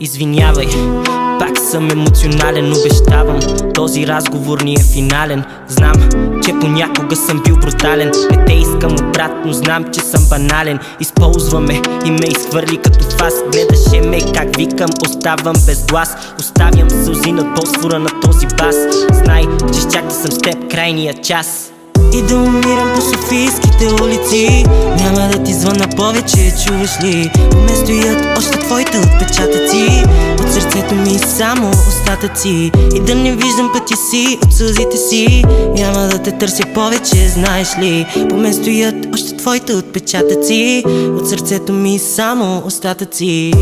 Извинявай, пак съм емоционален, обещавам, този разговор ни е финален. Знам, че понякога съм бил брутален, не те искам обратно, знам, че съм банален. Използваме и ме изхвърли като фас. Гледаше ме как викам, оставам без глас. Оставям сълзи над Босфора на този бас. Знай, че щях да съм с теб крайния час и да умирам по софийските улици. Няма да ти звъна повече, чуваш ли? По мен стоят още твоите отпечатъци, от сърцето ми само остатъци. И да не виждам пътя си от сълзите си. Няма да те търся повече, знаеш ли? По мен стоят още твоите отпечатъци, от сърцето ми само остатъци.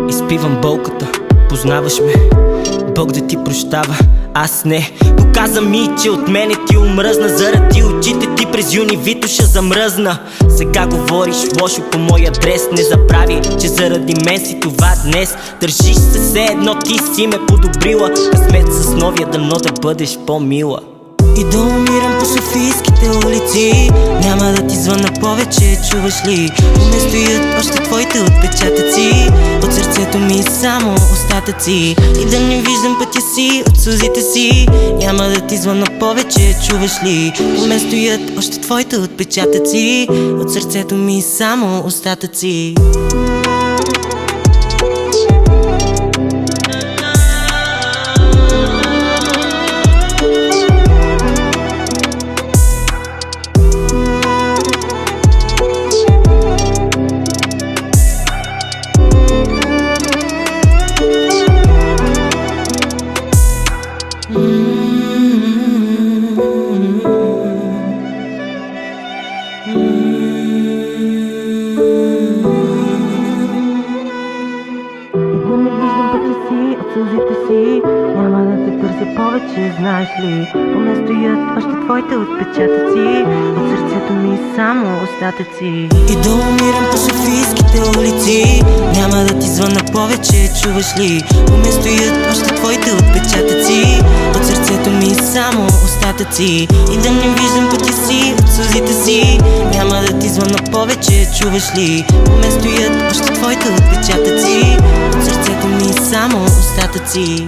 Изпивам болката, познаваш ме, Бог да ти прощава, аз не. Доказа ми, че от мене ти омръзна, заради очите ти през юни Витоша замръзна. Сега говориш лошо по мой адрес, не забрави, че заради мен си това днес. Държиш се все едно ти си ме подобрила, късмет с новия, дано да бъдеш по-мила. И да умирам по софийските улици. Няма да ти звъна повече, чуваш ли? По мен стоят още твоите отпечатъци, от сърцето ми само остатъци. И да не виждам пътя си от сълзите си. Няма да ти звъна повече, чуваш ли? По мен стоят още твоите отпечатъци, от сърцето ми само остатъци. Сълзите си, няма да те търся повече, знаеш ли? По мен стоят още твоите отпечатъци, от сърцето ми само остатъци. И да умирам по софийските улици. Няма да ти звъна повече, чуваш ли? По мен стоят още твоите отпечатъци, от сърцето ми само остатъци. И да не виждам пътя си от сълзите си. Няма да ти звъна повече, чуваш ли? По мен стоят още твоите отпечатъци, от сърцето ми само остатъци.